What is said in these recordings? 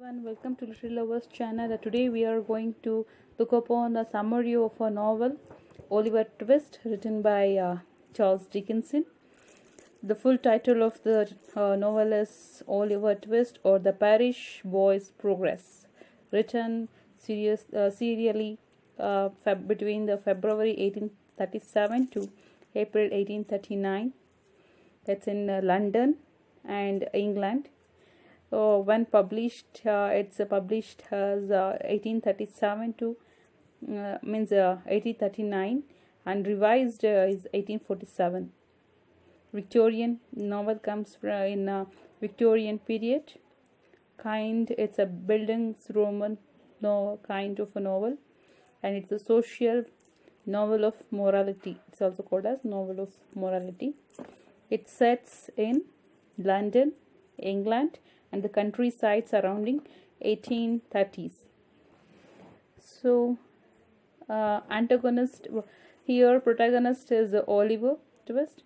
Everyone, welcome to Little Lovers channel. Today we are going to look upon a summary of a novel, Oliver Twist, written by Charles Dickinson. The full title of the novel is Oliver Twist or The Parish Boy's Progress, written serially between the February 1837 to April 1839. That's in London and England. When published, it's published as 1837 to 1839, and revised is 1847. Victorian novel comes from in Victorian period. It's a Bildungsroman kind of a novel, and it's a social novel of morality. It's also called as novel of morality. It sets in London, England, and the countryside surrounding 1830s. So protagonist is Oliver Twist,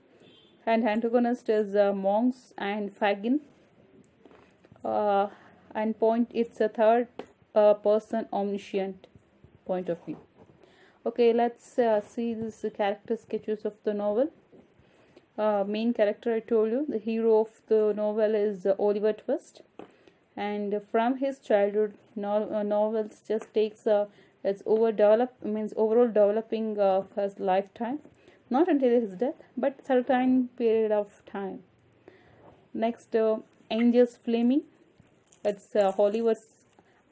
and antagonist is Monks and Fagin, and it's a third person omniscient point of view. Okay, let's see these character sketches of the novel. Main character, I told you, the hero of the novel is Oliver Twist, and from his childhood novels just takes its overall developing of his lifetime, not until his death, but certain period of time. Next, Angel's Fleming. It's Oliver's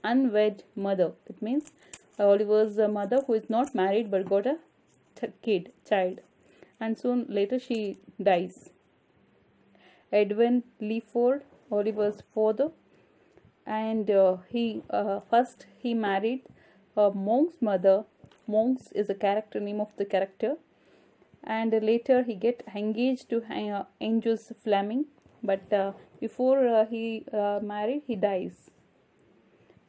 unwed mother. It means Oliver's mother who is not married but got a child, and soon later she dies. Edwin Leaford, Oliver's father, and he married Monk's mother. Monks is a character name of the character, and later he get engaged to Angel's Fleming, but before he married, he dies.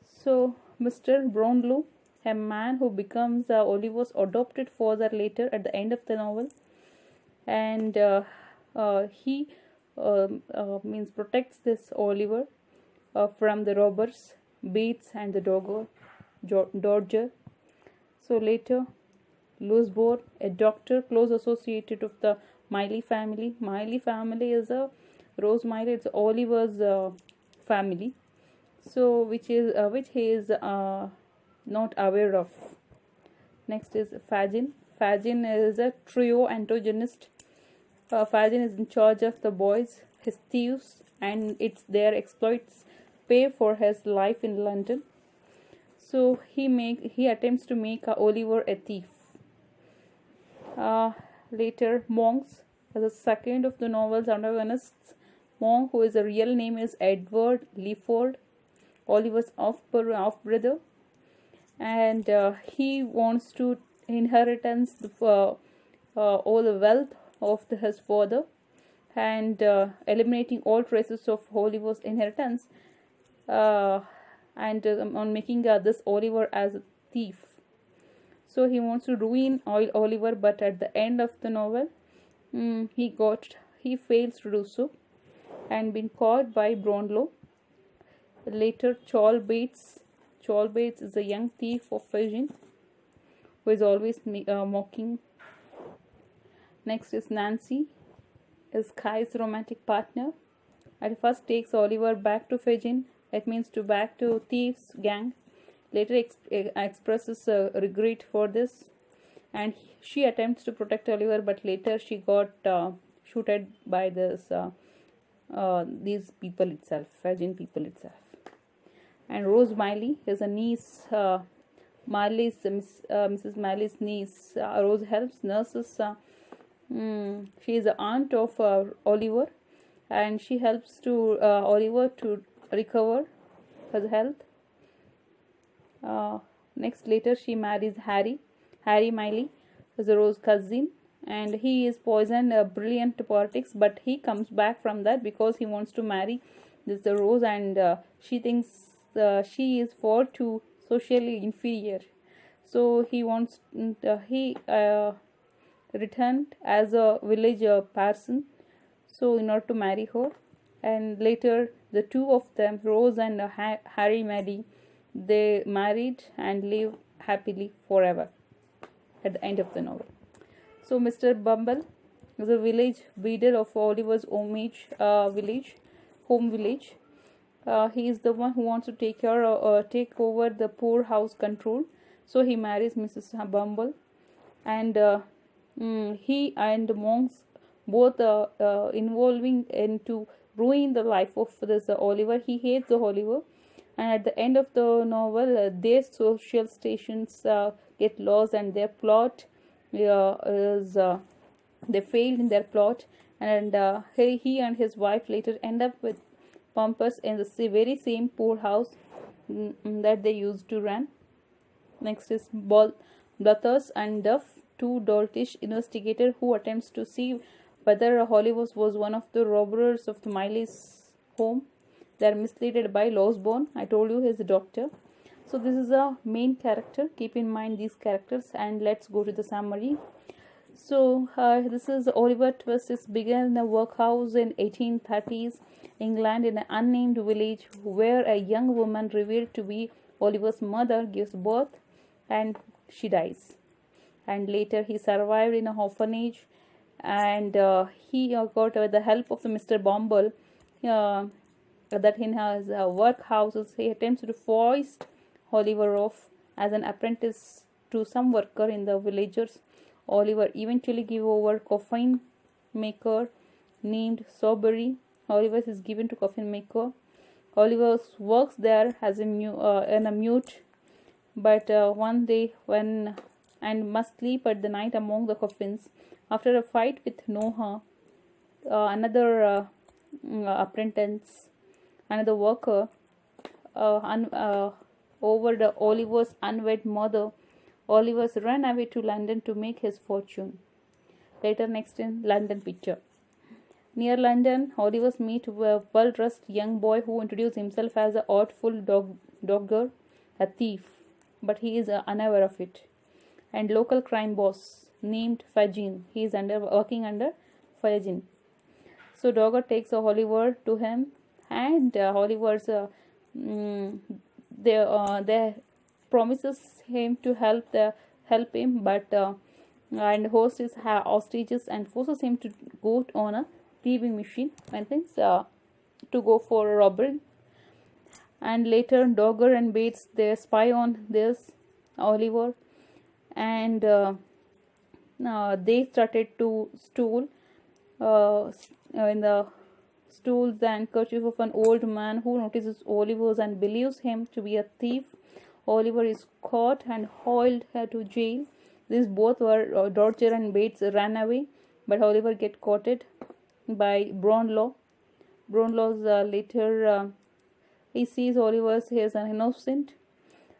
So Mr. Brownlow, a man who becomes Oliver's adopted father later at the end of the novel, and he protects this Oliver from the robbers, Bates and the Dodger. So later, Louisbourg, a doctor close associated of the Miley family. Miley family is Rose Miley. It's Oliver's family. So which he is not aware of. Next is Fagin. Fagin is a trio antagonist. Fagin is in charge of the boys, his thieves, and it's their exploits pay for his life in London. So he attempts to make Oliver a thief. Later, Monks, as the second of the novel's antagonists. Monk, who his real name is Edward Leaford, Oliver's half-brother, and he wants to inheritance all the wealth of his father, and eliminating all traces of Oliver's inheritance, and on making this Oliver as a thief. So he wants to ruin Oliver, but at the end of the novel, he fails to do so, and been caught by Brownlow. Later, Charles Bates. Charles Bates is a young thief of Fagin, who is always mocking. Next is Nancy, is Kai's romantic partner. At first takes Oliver back to Fagin. It means back to thieves gang. Later expresses regret for this, and she attempts to protect Oliver, but later she got shooted by these people itself, Fagin people itself. And Rose Miley is a niece, Mrs. Miley's niece. Rose helps nurses. She is the aunt of Oliver, and she helps to Oliver to recover his health. Next, later she marries Harry. Harry Miley is a Rose's cousin, and he is poisoned, brilliant to politics, but he comes back from that because he wants to marry this Rose, and she thinks she is far too socially inferior. So he returned as a village parson, so in order to marry her. And later The two of them, Rose and Harry Maddy, they married and live happily forever at the end of the novel. So Mr. Bumble is a village breeder of Oliver's home village. He is the one who wants to take over the poorhouse control. So he marries Mrs. Bumble, and he and monks both involving into ruin the life of this Oliver. He hates the Oliver, and at the end of the novel, their social stations get lost, and their plot is they failed in their plot, and he and his wife later end up with Pompous in the very same poorhouse that they used to run. Next is Blothers and Duff, two doltish investigators who attempts to see whether Hollywood was one of the robbers of the Miley's home. They are misled by Losborn. I told you he's a doctor. So this is a main character. Keep in mind these characters, and let's go to the summary. So this is Oliver Twist. Is began in a workhouse in 1830s England, in an unnamed village where a young woman revealed to be Oliver's mother gives birth and she dies. And later he survived in a orphanage, and he got the help of the Mr. Bumble that in his workhouses he attempts to foist Oliver off as an apprentice to some worker in the villagers. Oliver eventually gives over coffin maker named Sawbury. Oliver is given to coffin maker. Oliver works there as a mute, but one day must sleep at the night among the coffins. After a fight with Noah, another apprentice, another worker, over the Oliver's unwed mother, Oliver's run away to London to make his fortune. Later, next in London picture. Near London, Oliver's meet a well-dressed young boy who introduced himself as an artful dogger, a thief, but he is unaware of it. And local crime boss named Fagin. He is working under Fagin. So Dogger takes Oliver to him, and Oliver's they promises him to help him, but and host his hostages and forces him to go on a thieving mission and things to go for a robbery. And later Dogger and Bates they spy on this Oliver, and they started to steal in the stools the handkerchief of an old man who notices Oliver's and believes him to be a thief. Oliver is caught and hauled to jail. These both were Dodger and Bates ran away, but Oliver get caught by Brownlow. Brownlow's later he sees Oliver is an innocent,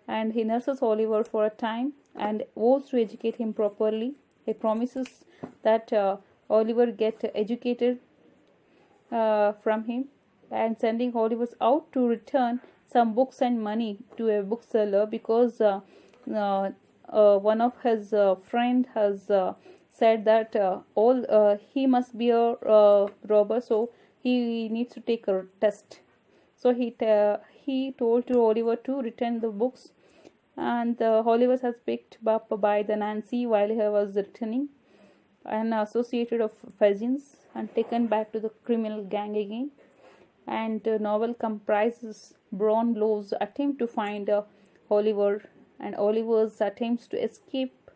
and he nurses Oliver for a time and vows to educate him properly. He promises that Oliver get educated from him, and sending Oliver out to return some books and money to a bookseller because one of his friend has said that he must be a robber, so he needs to take a test. So he told to Oliver to return the books, and Oliver has picked up by the Nancy while he was returning, and associated of Fagins, and taken back to the criminal gang again. And the novel comprises Brownlow's attempt to find Oliver, and Oliver's attempts to escape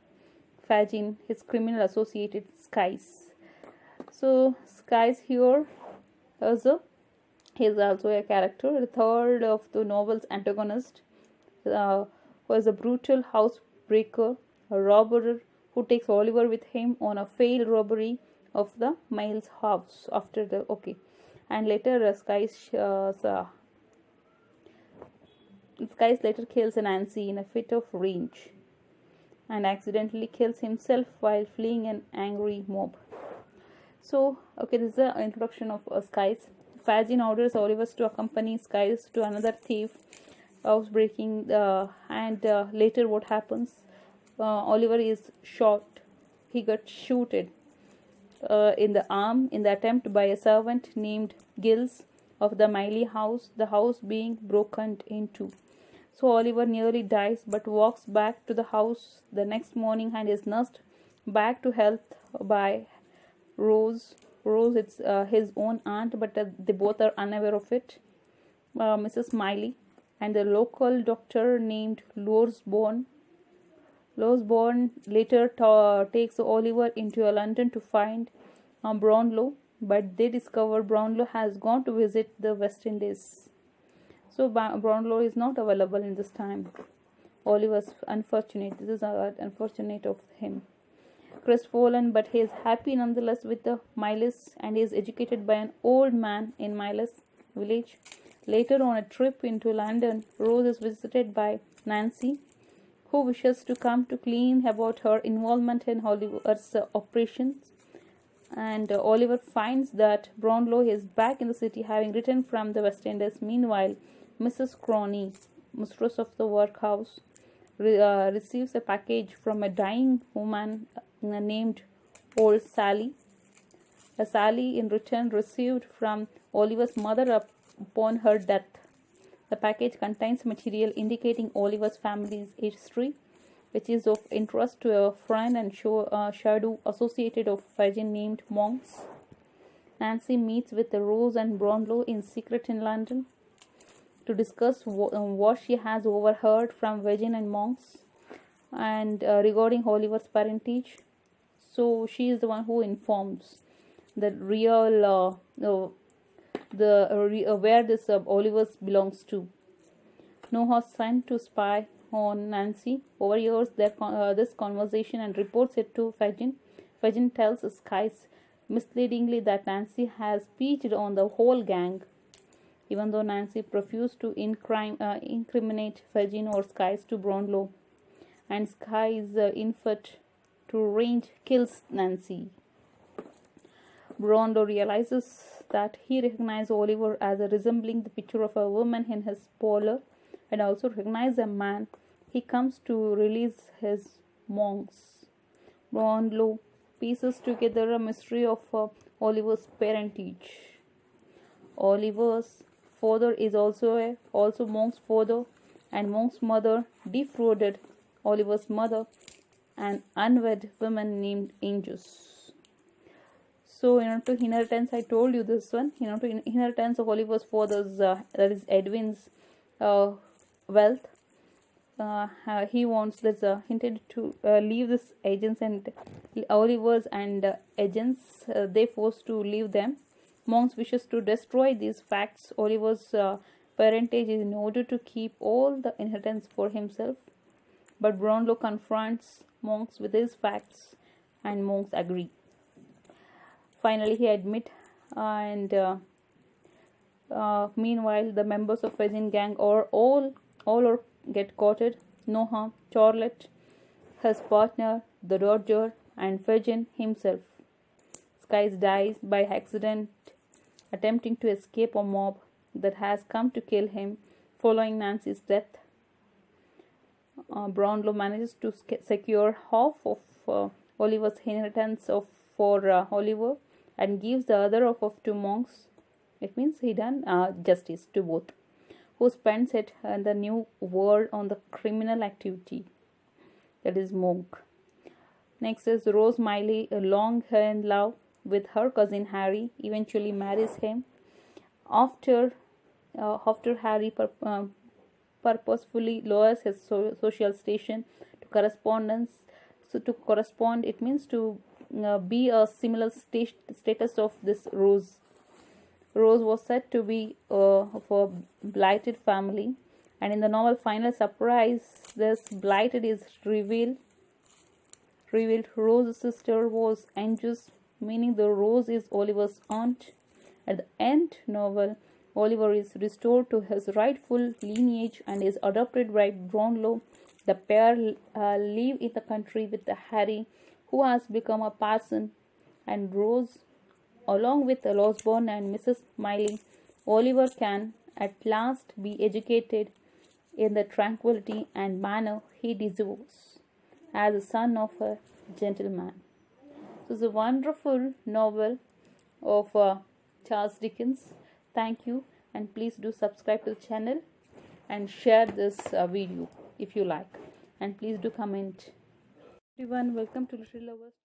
Fagin, his criminal associated Skies. So Skies here is also a character. The third of the novel's antagonist was a brutal housebreaker, a robber who takes Oliver with him on a failed robbery of the Miles house after the and later Skies later kills Nancy in a fit of rage and accidentally kills himself while fleeing an angry mob. So this is the introduction of Skies. Fagin orders Oliver to accompany Skies to another thief housebreaking, and later what happens, Oliver is shot. He got shooted in the arm in the attempt by a servant named Gills, of the Miley house, the house being broken into. So Oliver nearly dies but walks back to the house the next morning and is nursed back to health by Rose. Rose, it's his own aunt, but they both are unaware of it. Mrs. Miley and the local doctor named Lorsborn. Lorsborn later takes Oliver into London to find Brownlow, but they discover Brownlow has gone to visit the West Indies. So Brownlow is not available in this time. Oliver's unfortunate. This is unfortunate of him. Crestfallen, but he is happy nonetheless with the Miles, and he is educated by an old man in Miles village. Later on a trip into London, Rose is visited by Nancy, who wishes to come to clean about her involvement in Oliver's operations. And Oliver finds that Brownlow is back in the city, having returned from the West Indies. Meanwhile, Mrs. Croney, mistress of the workhouse, receives a package from a dying woman named Old Sally. Sally, in return, received from Oliver's mother upon her death. The package contains material indicating Oliver's family's history, which is of interest to a friend and shadow associated of virgin named Monks. Nancy meets with Rose and Brownlow in secret in London to discuss what she has overheard from Virgin and Monks and regarding Oliver's parentage. So she is the one who informs the real where this Oliver's belongs to. Noah sent to spy on Nancy overhears this conversation and reports it to Fagin. Fagin tells Skies misleadingly that Nancy has peached on the whole gang, even though Nancy refused to incriminate Fagin or Skies to Brownlow, and Skies' effort to range kills Nancy. Brownlow realizes that he recognizes Oliver as resembling the picture of a woman in his parlor, and also recognizes a man. He comes to release his Monks. Brownlow pieces together a mystery of Oliver's parentage. Oliver's father is also Monk's father, and Monk's mother defrauded Oliver's mother, an unwed woman named Angus. So, to inheritance, I told you this one. To inheritance of Oliver's father's, that is Edwin's wealth. He wants this intended to leave this agents and Oliver's and agents. They forced to leave them. Monks wishes to destroy these facts. Oliver's parentage is in order to keep all the inheritance for himself. But Brownlow confronts Monks with his facts, and Monks agree. Finally, he admits, and meanwhile, the members of Virgin gang all get caught. Noah, Charlotte, his partner, the Dodger, and Virgin himself. Skies dies by accident, attempting to escape a mob that has come to kill him following Nancy's death. Brownlow manages to secure half of Oliver's inheritance for Oliver and gives the other half to Monks. It means he done justice to both, who spends it in the new world on the criminal activity, that is Monk. Next is Rose Miley, long in love with her cousin Harry, eventually marries him. After Harry purposefully lowers his social station to correspondence. So to correspond, it means to be a similar status of this Rose. Rose was said to be of a blighted family, and in the novel Final Surprise, this blighted is revealed. Rose's sister was Angus, meaning the Rose is Oliver's aunt. At the end novel, Oliver is restored to his rightful lineage and is adopted by Brownlow. The pair live in the country with Harry, who has become a parson, and Rose, along with Lorsborn and Mrs. Miley. Oliver can at last be educated in the tranquility and manner he deserves as the son of a gentleman. So it's a wonderful novel of Charles Dickens. Thank you, and please do subscribe to the channel and share this video if you like, and please do comment. Everyone, welcome to Literary Lovers.